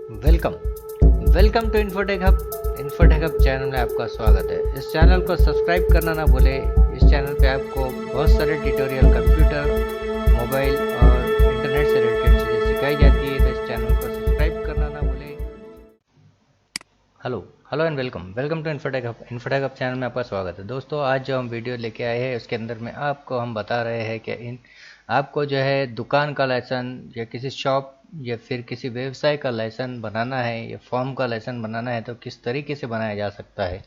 Welcome welcome to Infotech hub channel में आपका स्वागत है। इस चैनल को सब्सक्राइब करना ना भूलें। इस चैनल पे आपको बहुत सारे ट्यूटोरियल कंप्यूटर, मोबाइल और इंटरनेट से रिलेटेड चीज़ें सिखाई जाती है, तो इस चैनल को सब्सक्राइब करना ना भूलें। Hello and welcome to Infotech hub channel में आपका स्वागत है। दोस्तों, आज जो हम वीडियो लेके आए हैं उसके अंदर में आपको हम बता रहे हैं कि आपको जो है दुकान का लाइसेंस या किसी शॉप या फिर किसी व्यवसाय का लाइसेंस बनाना है या फॉर्म का लाइसेंस बनाना है तो किस तरीके से बनाया जा सकता है।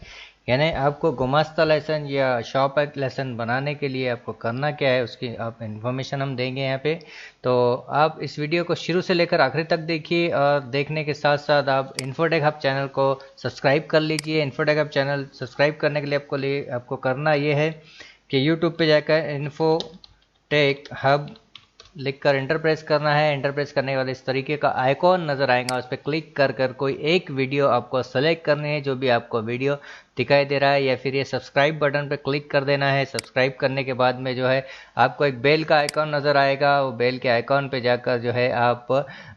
यानी आपको गुमास्ता लाइसेंस या शॉप एक्ट लाइसेंस बनाने के लिए आपको करना क्या है, उसकी आप इन्फॉर्मेशन हम देंगे यहाँ पे। तो आप इस वीडियो को शुरू से लेकर आखिरी तक देखिए और देखने के साथ साथ आप इन्फोटेक हब चैनल को सब्सक्राइब कर लीजिए। इन्फोटेक हब चैनल सब्सक्राइब करने के लिए आपको करना ये है कि यूट्यूब पे जाकर इन्फोटेक हब लिखकर एंटर प्रेस करना है। एंटर प्रेस करने के बाद इस तरीके का आइकॉन नज़र आएगा, उस पर क्लिक कर कोई एक वीडियो आपको सेलेक्ट करनी है, जो भी आपको वीडियो दिखाई दे रहा है, या फिर ये सब्सक्राइब बटन पे क्लिक कर देना है। सब्सक्राइब करने के बाद में जो है आपको एक बेल का आइकॉन नज़र आएगा, वो बेल के आइकॉन पे जाकर जो है आप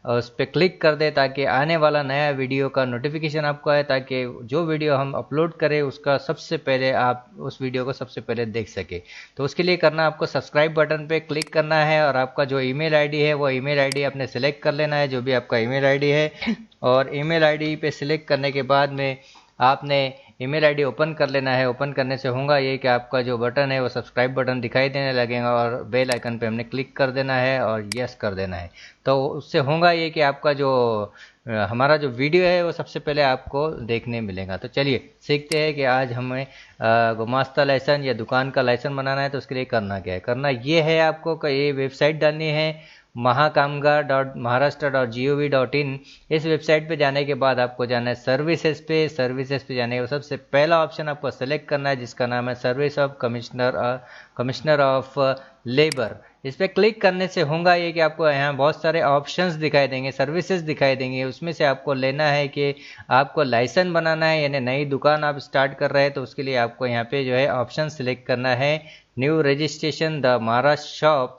उस पर क्लिक कर दे ताकि आने वाला नया वीडियो का नोटिफिकेशन आपको आए, ताकि जो वीडियो हम अपलोड करें उसका सबसे पहले आप उस वीडियो को सबसे पहले देख सके। तो उसके लिए करना आपको सब्सक्राइब बटन पे क्लिक करना है और आपका जो ईमेल आईडी है वो ईमेल आईडी आपने सेलेक्ट कर लेना है, जो भी आपका ईमेल आईडी है। और ईमेल आईडी पे सिलेक्ट करने के बाद में आपने ईमेल आईडी ओपन कर लेना है। ओपन करने से होगा ये कि आपका जो बटन है वो सब्सक्राइब बटन दिखाई देने लगेगा और बेल आइकन पे हमने क्लिक कर देना है और यस कर देना है। तो उससे होगा ये कि आपका जो हमारा जो वीडियो है वो सबसे पहले आपको देखने मिलेगा। तो चलिए सीखते हैं कि आज हमें गुमास्ता लाइसेंस या दुकान का लाइसेंस बनाना है तो उसके लिए करना क्या है। करना ये है आपको कि ये वेबसाइट डालनी है महाकामगार.महाराष्ट्र.gov.in। इस वेबसाइट पे जाने के बाद आपको जाना है सर्विसेज पे। सर्विसेज पे जाने के बाद सबसे पहला ऑप्शन आपको सेलेक्ट करना है जिसका नाम है service of commissioner of labour. इस पर क्लिक करने से होगा ये कि आपको यहाँ बहुत सारे ऑप्शंस दिखाई देंगे, सर्विसेज दिखाई देंगे। उसमें से आपको लेना है कि आपको लाइसेंस बनाना है, यानी नई दुकान आप स्टार्ट कर रहे हैं तो उसके लिए आपको यहाँ पे जो है ऑप्शन सिलेक्ट करना है new registration the Maharashtra shop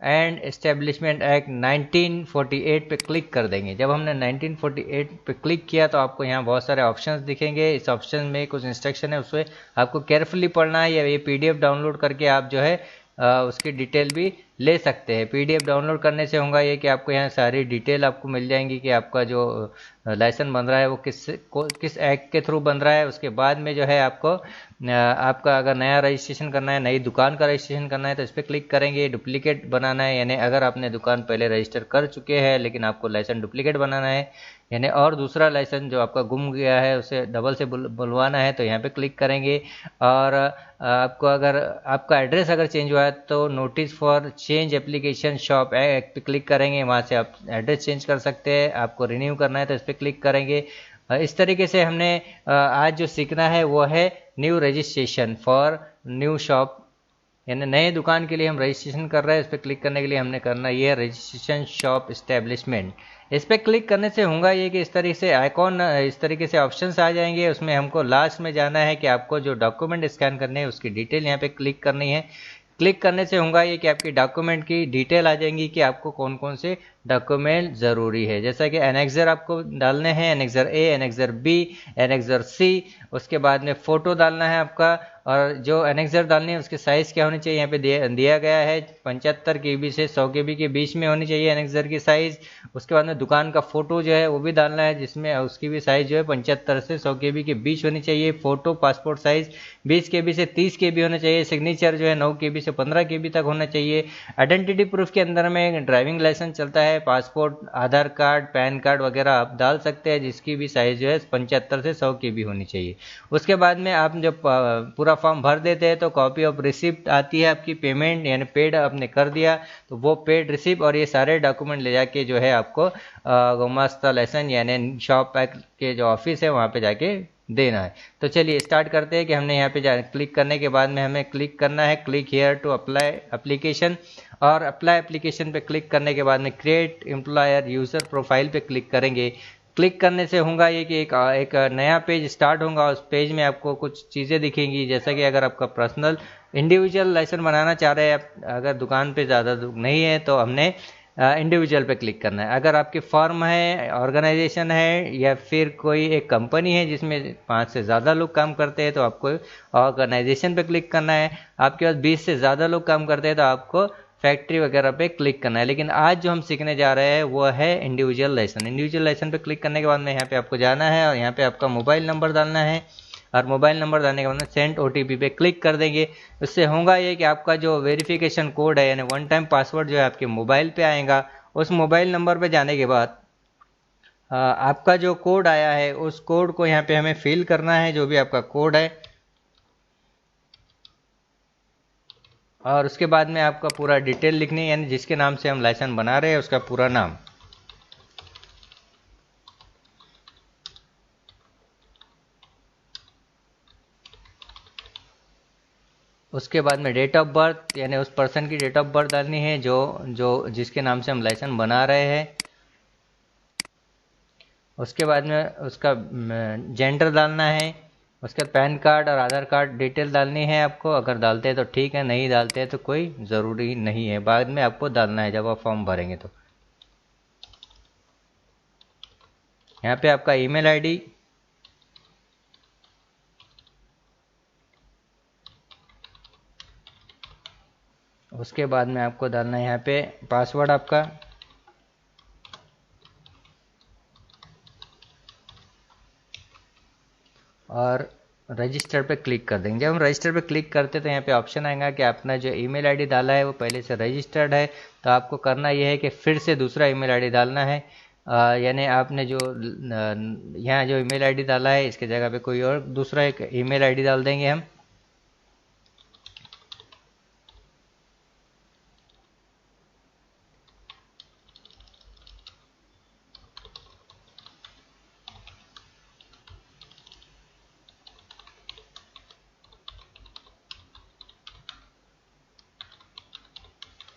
and establishment act 1948 पे क्लिक कर देंगे। जब हमने 1948 पे क्लिक किया तो आपको यहाँ बहुत सारे ऑप्शंस दिखेंगे। इस ऑप्शन में कुछ इंस्ट्रक्शन है, उसमें आपको केयरफुली पढ़ना है या ये पीडीएफ डाउनलोड करके आप जो है उसकी डिटेल भी ले सकते हैं। पीडीएफ डाउनलोड करने से होगा ये कि आपको यहाँ सारी डिटेल आपको मिल जाएंगी कि आपका जो लाइसेंस बन रहा है वो किस एक्ट के थ्रू बन रहा है। उसके बाद में जो है आपको आपका अगर नया रजिस्ट्रेशन करना है, नई दुकान का रजिस्ट्रेशन करना है तो इस पर क्लिक करेंगे। डुप्लीकेट बनाना है, यानी अगर आपने दुकान पहले रजिस्टर कर चुके हैं लेकिन आपको लाइसेंस डुप्लीकेट बनाना है, यानी और दूसरा लाइसेंस जो आपका गुम गया है उसे डबल से बुलवाना है तो यहाँ पे क्लिक करेंगे। और आपको अगर आपका एड्रेस अगर चेंज हुआ है तो notice for change application shop act पे क्लिक करेंगे, वहाँ से आप एड्रेस चेंज कर सकते हैं। आपको रिन्यू करना है तो इस पर क्लिक करेंगे। इस तरीके से हमने आज जो सीखना है वो है new registration for new shop, यानी नए दुकान के लिए हम रजिस्ट्रेशन कर रहे हैं। इस पर क्लिक करने के लिए हमने करना ये है रजिस्ट्रेशन शॉप एस्टेब्लिशमेंट। इस पर क्लिक करने से होगा ये कि इस तरीके से आइकॉन, इस तरीके से ऑप्शंस आ जाएंगे। उसमें हमको लास्ट में जाना है कि आपको जो डॉक्यूमेंट स्कैन करने हैं उसकी डिटेल यहाँ पे क्लिक करनी है। क्लिक करने से होगा ये कि आपकी डॉक्यूमेंट की डिटेल आ जाएंगी कि आपको कौन कौन से डॉक्यूमेंट ज़रूरी है। जैसा कि एनेक्सर आपको डालने हैं, annexure A, annexure B, annexure सी। उसके बाद में फ़ोटो डालना है आपका, और जो एनेक्सर डालनी है उसके साइज़ क्या होनी चाहिए यहाँ पे दिया गया है 75 KB से 100 KB के बीच में होनी चाहिए एनेक्सर की साइज़। उसके बाद में दुकान का फ़ोटो जो है वो भी डालना है, जिसमें उसकी भी साइज़ जो है 75 से 100 KB के बीच होनी चाहिए। फ़ोटो पासपोर्ट साइज़ 20 KB से 30 KB होना चाहिए। सिग्नेचर जो है 9 KB से 15 KB तक होना चाहिए। आइडेंटिटी प्रूफ के अंदर में ड्राइविंग लाइसेंस चलता है, पासपोर्ट, आधार कार्ड, पैन कार्ड वगैरह आप डाल सकते हैं, जिसकी भी साइज़ जो है 75 से 100 KB होनी चाहिए। उसके बाद में आप जब पूरा फॉर्म भर देते हैं तो कॉपी ऑफ रिसिप्ट आती है आपकी, पेमेंट यानी पेड आपने कर दिया तो वो पेड रिसिप्ट और ये सारे डॉक्यूमेंट ले जाके जो है आपको गुमास्ता लाइसेंस यानी शॉप एक्ट के जो ऑफिस है वहाँ पे जाके देना है। तो चलिए स्टार्ट करते हैं कि हमने यहाँ पे क्लिक करने के बाद में हमें क्लिक करना है click here to apply application, और अप्लाई एप्लीकेशन पे क्लिक करने के बाद में क्रिएट एम्प्लॉयर यूज़र प्रोफाइल पे क्लिक करेंगे। क्लिक करने से होगा ये कि एक नया पेज स्टार्ट होगा। उस पेज में आपको कुछ चीज़ें दिखेंगी, जैसा कि अगर आपका पर्सनल इंडिविजुअल लाइसेंस बनाना चाह रहे हैं, अगर दुकान पे ज़्यादा नहीं है तो हमने इंडिविजुअल पे क्लिक करना है। अगर आपकी फर्म है, ऑर्गेनाइजेशन है या फिर कोई एक कंपनी है जिसमें 5 से ज़्यादा लोग काम करते हैं तो आपको ऑर्गेनाइजेशन पे क्लिक करना है। आपके पास 20 से ज़्यादा लोग काम करते हैं तो आपको फैक्ट्री वगैरह पे क्लिक करना है। लेकिन आज जो हम सीखने जा रहे हैं वो है इंडिविजुअल लाइसेंस। इंडिविजुअल लाइसेंस पे क्लिक करने के बाद में यहाँ पे आपको जाना है और यहाँ पे आपका मोबाइल नंबर डालना है और मोबाइल नंबर डालने के बाद में सेंड OTP पे क्लिक कर देंगे। उससे होगा ये कि आपका जो वेरिफिकेशन कोड है यानी वन टाइम पासवर्ड जो है आपके मोबाइल पे आएगा। उस मोबाइल नंबर पे जाने के बाद आपका जो कोड आया है उस कोड को यहाँ पे हमें फिल करना है, जो भी आपका कोड है। और उसके बाद में आपका पूरा डिटेल लिखनी है, यानी जिसके नाम से हम लाइसेंस बना रहे हैं उसका पूरा नाम। उसके बाद में डेट ऑफ बर्थ यानी उस पर्सन की डेट ऑफ बर्थ डालनी है जो जो जिसके नाम से हम लाइसेंस बना रहे हैं। उसके बाद में उसका जेंडर डालना है। उसके बाद पैन कार्ड और आधार कार्ड डिटेल डालनी है आपको। अगर डालते हैं तो ठीक है, नहीं डालते हैं तो कोई ज़रूरी नहीं है, बाद में आपको डालना है जब आप फॉर्म भरेंगे तो। यहाँ पे आपका ईमेल आईडी, उसके बाद में आपको डालना है यहाँ पे पासवर्ड आपका। और रजिस्टर पे क्लिक कर देंगे। जब हम रजिस्टर पे क्लिक करते हैं तो यहाँ पे ऑप्शन आएगा कि आपने जो ईमेल आईडी डाला है वो पहले से रजिस्टर्ड है। तो आपको करना ये है कि फिर से दूसरा ईमेल आईडी डालना है। यानी आपने जो यहाँ जो ईमेल आईडी डाला है इसके जगह पे कोई और दूसरा एक ईमेल आईडी डाल देंगे हम।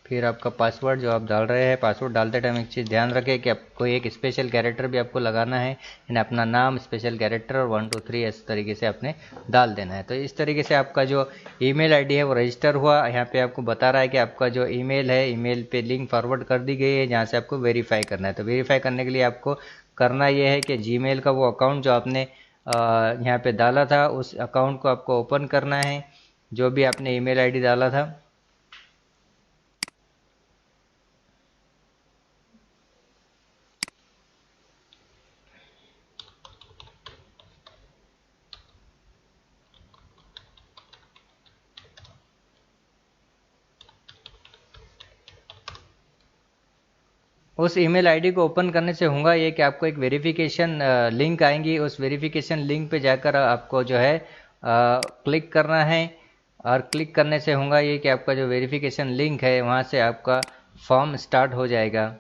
फिर आपका पासवर्ड जो आप डाल रहे हैं, पासवर्ड डालते टाइम एक चीज़ ध्यान रखें कि आपको एक स्पेशल कैरेक्टर भी आपको लगाना है, यानी अपना नाम स्पेशल कैरेक्टर और 1 2 3 इस तरीके से आपने डाल देना है। तो इस तरीके से आपका जो ईमेल आईडी है वो रजिस्टर हुआ। यहाँ पे आपको बता रहा है कि आपका जो ईमेल है, ईमेल पे लिंक फॉरवर्ड कर दी गई है जहाँ से आपको वेरीफाई करना है। तो वेरीफाई करने के लिए आपको करना ये है कि जीमेल का वो अकाउंट जो आपने यहाँ पे डाला था उस अकाउंट को आपको ओपन करना है, जो भी आपने ईमेल आईडी डाला था। उस ईमेल आईडी को ओपन करने से होगा ये कि आपको एक वेरिफिकेशन लिंक आएंगी। उस वेरिफिकेशन लिंक पे जाकर आपको जो है क्लिक करना है। और क्लिक करने से होगा ये कि आपका जो वेरिफिकेशन लिंक है वहाँ से आपका फॉर्म स्टार्ट हो जाएगा।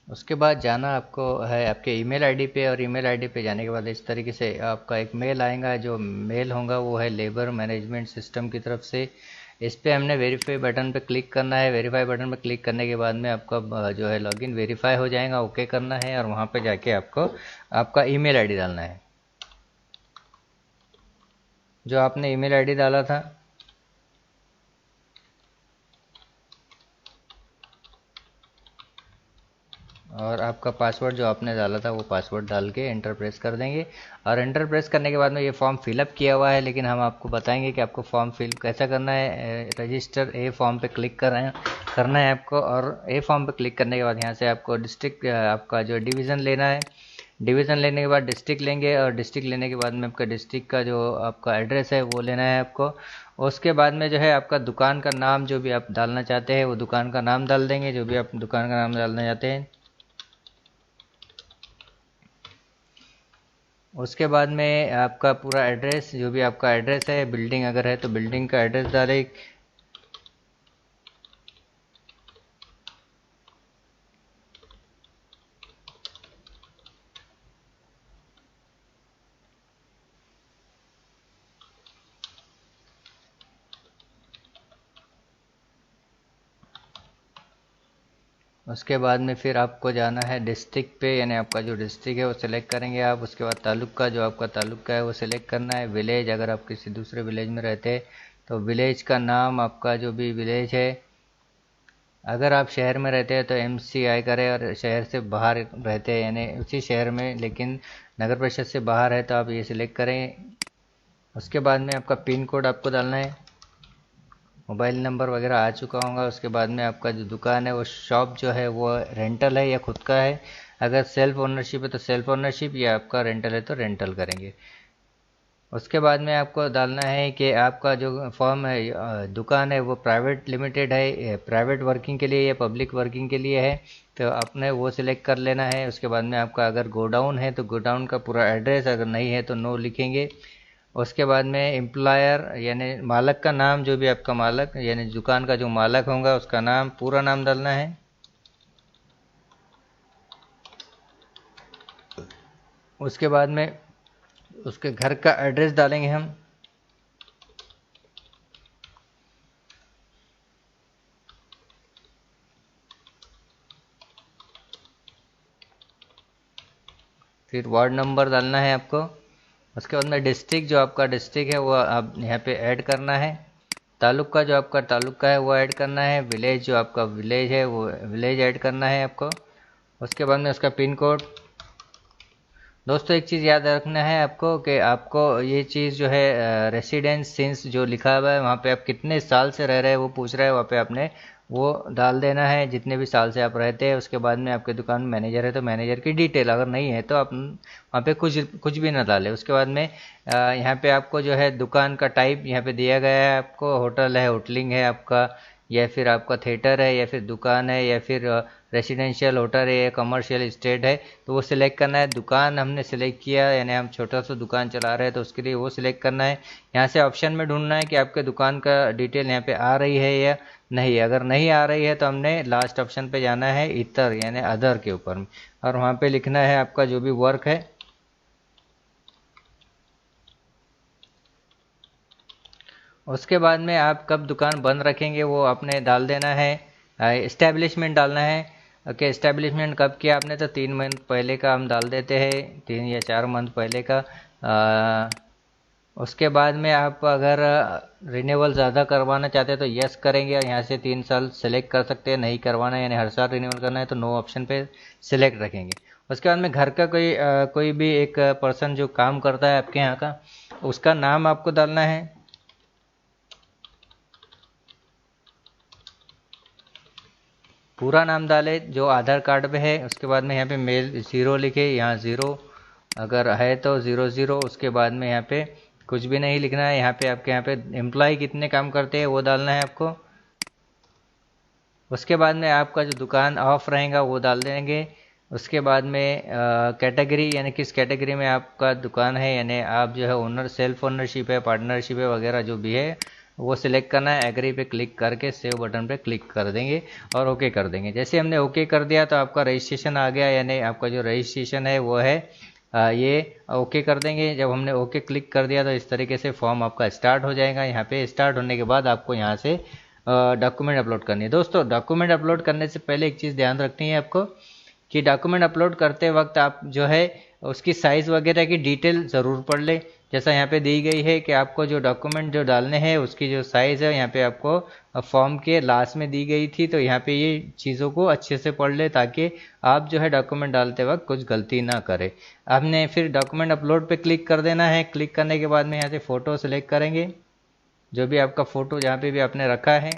उसके बाद जाना आपको है आपके ईमेल आईडी पे, और ईमेल आईडी पे जाने के बाद इस तरीके से आपका एक मेल आएगा। जो मेल होगा वो है लेबर मैनेजमेंट सिस्टम की तरफ से। इस पे हमने वेरीफाई बटन पे क्लिक करना है। वेरीफाई बटन पे क्लिक करने के बाद में आपका जो है लॉगिन वेरीफाई हो जाएगा, ओके करना है और वहाँ पे जाके आपको आपका ईमेल आईडी डालना है जो आपने ईमेल आईडी डाला था। और आपका पासवर्ड जो आपने डाला था वो पासवर्ड डाल के एंटर प्रेस कर देंगे। और एंटर प्रेस करने के बाद में ये फॉर्म फिलअप किया हुआ है, लेकिन हम आपको बताएंगे कि आपको फॉर्म फिल कैसा करना है। रजिस्टर ए फॉर्म पे क्लिक करना है आपको। और ए फॉर्म पे क्लिक करने के बाद यहाँ से आपको डिस्ट्रिक्ट आपका जो डिवीज़न लेना है। डिवीज़न लेने के बाद डिस्ट्रिक्ट लेंगे, और डिस्ट्रिक्ट लेने के बाद में आपका डिस्ट्रिक्ट का जो आपका एड्रेस है वो लेना है आपको। उसके बाद में जो है आपका दुकान का नाम जो भी आप डालना चाहते हैं वो दुकान का नाम डाल देंगे, जो भी आप दुकान का नाम डालना चाहते हैं। उसके बाद में आपका पूरा एड्रेस, जो भी आपका एड्रेस है, बिल्डिंग अगर है तो बिल्डिंग का एड्रेस डालें। उसके बाद में फिर आपको जाना है डिस्ट्रिक्ट पे, यानी आपका जो डिस्ट्रिक्ट है वो सिलेक्ट करेंगे आप। उसके बाद तालुका, जो आपका तालुका है वो सिलेक्ट करना है। विलेज, अगर आप किसी दूसरे विलेज में रहते हैं तो विलेज का नाम, आपका जो भी विलेज है। अगर आप शहर में रहते हैं तो MCI करें, और शहर से बाहर रहते हैं यानी उसी शहर में लेकिन नगर परिषद से बाहर है तो आप ये सिलेक्ट करें। उसके बाद में आपका पिन कोड आपको डालना है। मोबाइल नंबर वगैरह आ चुका होगा। उसके बाद में आपका जो दुकान है वो शॉप जो है वो रेंटल है या खुद का है। अगर सेल्फ ओनरशिप है तो सेल्फ ओनरशिप, या आपका रेंटल है तो रेंटल करेंगे। उसके बाद में आपको डालना है कि आपका जो फॉर्म है, दुकान है, वो प्राइवेट लिमिटेड है, प्राइवेट वर्किंग के लिए या पब्लिक वर्किंग के लिए है, तो आपने वो सिलेक्ट कर लेना है। उसके बाद में आपका अगर गोडाउन है तो गोडाउन का पूरा एड्रेस, अगर नहीं है तो नो लिखेंगे। उसके बाद में एम्प्लॉयर यानी मालक का नाम, जो भी आपका मालक यानी दुकान का जो मालक होगा उसका नाम, पूरा नाम डालना है। उसके बाद में उसके घर का एड्रेस डालेंगे हम। फिर वार्ड नंबर डालना है आपको। उसके बाद में डिस्ट्रिक्ट, जो आपका डिस्ट्रिक्ट है वो आप यहाँ पे ऐड करना है। तालुका, जो आपका तालुका है वो ऐड करना है। विलेज, जो आपका विलेज है वो विलेज ऐड करना है आपको। उसके बाद में उसका पिन कोड। दोस्तों एक चीज़ याद रखना है आपको कि आपको ये चीज़ जो है रेसिडेंस सिंस जो लिखा हुआ है वहाँ पे आप कितने साल से रह रहे हैं वो पूछ रहा है, वहाँ पे आपने वो डाल देना है जितने भी साल से आप रहते हैं। उसके बाद में आपके दुकान में मैनेजर है तो मैनेजर की डिटेल, अगर नहीं है तो आप वहाँ पे कुछ कुछ भी ना डालें। उसके बाद में यहाँ पे आपको जो है दुकान का टाइप यहाँ पे दिया गया है आपको, होटल है, होटलिंग है आपका, या फिर आपका थिएटर है, या फिर दुकान है, या फिर रेसिडेंशियल होटल है या कमर्शियल इस्टेट है, तो वो सिलेक्ट करना है। दुकान हमने सिलेक्ट किया यानी हम छोटा सा दुकान चला रहे हैं तो उसके लिए वो सिलेक्ट करना है। यहाँ से ऑप्शन में ढूंढना है कि आपके दुकान का डिटेल यहाँ पे आ रही है या नहीं। अगर नहीं आ रही है तो हमने लास्ट ऑप्शन पे जाना है, इतर यानी अदर के ऊपर, और वहाँ पे लिखना है आपका जो भी वर्क है। उसके बाद में आप कब दुकान बंद रखेंगे वो आपने डाल देना है। इस्टेब्लिशमेंट डालना है। ओके, इस्टेब्लिशमेंट कब किया आपने, तो 3 मंथ पहले का हम डाल देते हैं, 3 या 4 मंथ पहले का। उसके बाद में आप अगर रिन्यूअल ज़्यादा करवाना चाहते हैं तो यस करेंगे, यहाँ से 3 साल सेलेक्ट कर सकते हैं। नहीं करवाना है यानी हर साल रिन्यूअल करना है तो नो ऑप्शन पे सिलेक्ट रखेंगे। उसके बाद में घर का कोई भी एक पर्सन जो काम करता है आपके यहाँ का, उसका नाम आपको डालना है। पूरा नाम डाले जो आधार कार्ड पे है। उसके बाद में यहाँ पे मेल 0 लिखे, यहाँ 0 अगर है तो 00। उसके बाद में यहाँ पे कुछ भी नहीं लिखना है। यहाँ पे आपके यहाँ पे एम्प्लॉय कितने काम करते हैं वो डालना है आपको। उसके बाद में आपका जो दुकान ऑफ रहेगा वो डाल देंगे। उसके बाद में कैटेगरी यानी किस कैटेगरी में आपका दुकान है, यानी आप जो है ओनर, सेल्फ ओनरशिप है, पार्टनरशिप है वगैरह जो भी है वो सिलेक्ट करना है। एग्री पे क्लिक करके सेव बटन पे क्लिक कर देंगे और ओके कर देंगे। जैसे हमने ओके कर दिया तो आपका रजिस्ट्रेशन आ गया, यानी आपका जो रजिस्ट्रेशन है वो है ये ओके कर देंगे। जब हमने ओके क्लिक कर दिया तो इस तरीके से फॉर्म आपका स्टार्ट हो जाएगा। यहाँ पे स्टार्ट होने के बाद आपको यहाँ से डॉक्यूमेंट अपलोड करनी है। दोस्तों डॉक्यूमेंट अपलोड करने से पहले एक चीज़ ध्यान रखनी है आपको कि डॉक्यूमेंट अपलोड करते वक्त आप जो है उसकी साइज़ वगैरह की डिटेल ज़रूर पढ़ लें। जैसा यहाँ पे दी गई है कि आपको जो डॉक्यूमेंट जो डालने हैं उसकी जो साइज़ है यहाँ पे आपको फॉर्म के लास्ट में दी गई थी, तो यहाँ पे ये चीज़ों को अच्छे से पढ़ ले ताकि आप जो है डॉक्यूमेंट डालते वक्त कुछ गलती ना करें। आपने फिर डॉक्यूमेंट अपलोड पे क्लिक कर देना है। क्लिक करने के बाद में यहाँ से फ़ोटो सेलेक्ट करेंगे, जो भी आपका फ़ोटो जहाँ पे भी आपने रखा है।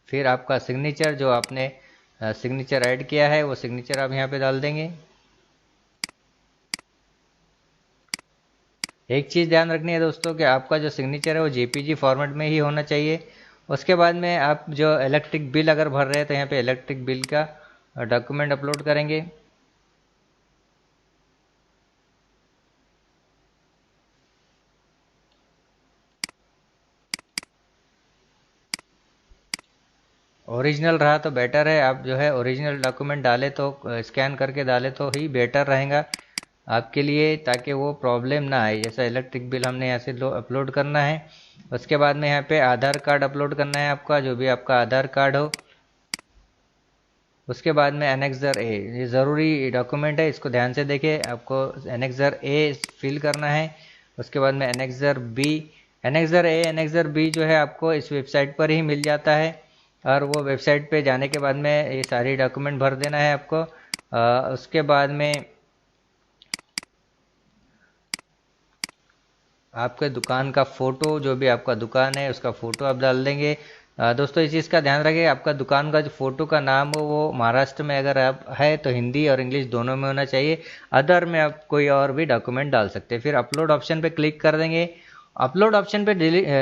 फिर आपका सिग्नेचर, जो आपने सिग्नेचर ऐड किया है वो सिग्नेचर आप यहाँ पे डाल देंगे। एक चीज़ ध्यान रखनी है दोस्तों कि आपका जो सिग्नेचर है वो JPG फॉर्मेट में ही होना चाहिए। उसके बाद में आप जो इलेक्ट्रिक बिल अगर भर रहे हैं तो यहाँ पे इलेक्ट्रिक बिल का डॉक्यूमेंट अपलोड करेंगे। ओरिजिनल रहा तो बेटर है, आप जो है ओरिजिनल डॉक्यूमेंट डाले तो स्कैन करके डाले तो ही बेटर रहेगा। आपके लिए, ताकि वो प्रॉब्लम ना आए। जैसा इलेक्ट्रिक बिल हमने यहाँ से अपलोड करना है। उसके बाद में यहाँ पे आधार कार्ड अपलोड करना है आपका, जो भी आपका आधार कार्ड हो। उसके बाद में एनेक्सर ए, ये ज़रूरी डॉक्यूमेंट है, इसको ध्यान से देखें। आपको एनेक्सर ए फिल करना है। उसके बाद में annexure B, annexure A annexure B जो है आपको इस वेबसाइट पर ही मिल जाता है, और वो वेबसाइट पे जाने के बाद में ये सारी डॉक्यूमेंट भर देना है आपको। उसके बाद में आपके दुकान का फ़ोटो, जो भी आपका दुकान है उसका फ़ोटो आप डाल देंगे। दोस्तों इस चीज़ का ध्यान रखें, आपका दुकान का जो फ़ोटो का नाम हो वो महाराष्ट्र में अगर आप है तो हिंदी और इंग्लिश दोनों में होना चाहिए। अदर में आप कोई और भी डॉक्यूमेंट डाल सकते हैं। फिर अपलोड ऑप्शन पे क्लिक कर देंगे। अपलोड ऑप्शन पे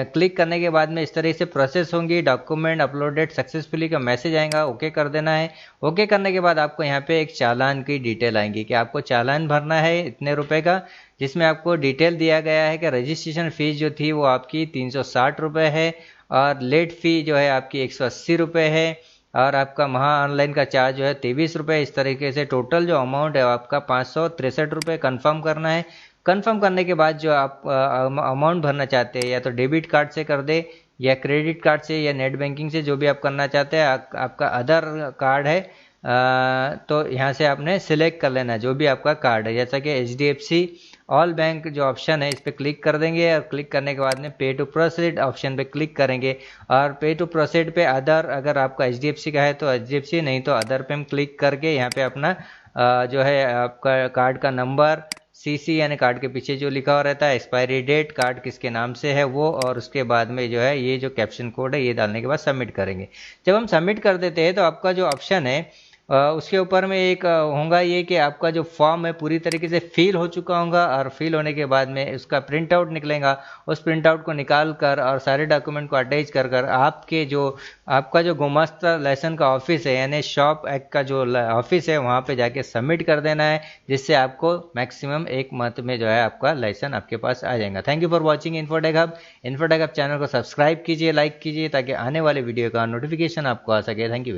क्लिक करने के बाद में इस तरह से प्रोसेस होंगी, डॉक्यूमेंट अपलोडेड सक्सेसफुली का मैसेज आएगा, ओके कर देना है। ओके करने के बाद आपको यहाँ पे एक चालान की डिटेल आएंगी कि आपको चालान भरना है इतने रुपए का, जिसमें आपको डिटेल दिया गया है कि रजिस्ट्रेशन फीस जो थी वो आपकी 360 रुपये है, और लेट फ़ी जो है आपकी 180 रुपये है, और आपका महा ऑनलाइन का चार्ज जो है 23 रुपये। इस तरीके से टोटल जो अमाउंट है आपका 563 रुपये कन्फर्म करना है। कंफर्म करने के बाद जो आप अमाउंट भरना चाहते हैं, या तो डेबिट कार्ड से कर दे, या क्रेडिट कार्ड से, या नेट बैंकिंग से, जो भी आप करना चाहते हैं। आपका अदर कार्ड है तो यहाँ से आपने सिलेक्ट कर लेना जो भी आपका कार्ड है, जैसा कि HDFC ऑल बैंक जो ऑप्शन है इस पर क्लिक कर देंगे, और क्लिक करने के बाद में पे टू प्रोसीड ऑप्शन पे क्लिक करेंगे। और पे टू प्रोसीड पे अदर, अगर आपका HDFC का है तो HDFC, नहीं तो अदर पे हम क्लिक करके यहाँ पे अपना जो है आपका कार्ड का नंबर, CC यानी कार्ड के पीछे जो लिखा हुआ रहता है, एक्सपायरी डेट, कार्ड किसके नाम से है वो, और उसके बाद में जो है ये जो कैप्शन कोड है ये डालने के बाद सबमिट करेंगे। जब हम सबमिट कर देते हैं तो आपका जो ऑप्शन है उसके ऊपर में एक होगा ये कि आपका जो फॉर्म है पूरी तरीके से फिल हो चुका होगा, और फिल होने के बाद में उसका प्रिंट आउट निकलेगा। उस प्रिंट आउट को निकाल कर और सारे डॉक्यूमेंट को अटैच कर कर आपका जो गुमास्ता लाइसेंस का ऑफिस है, यानी शॉप एक्ट का जो ऑफिस है, वहाँ पे जाके सबमिट कर देना है, जिससे आपको मैक्सिमम 1 मंथ में जो है आपका लाइसेंस आपके पास आ जाएगा। Thank you for watching infotech hub. Infotech hub channel को सब्सक्राइब कीजिए, लाइक कीजिए, ताकि आने वाले वीडियो का नोटिफिकेशन आपको आ सके। Thank you.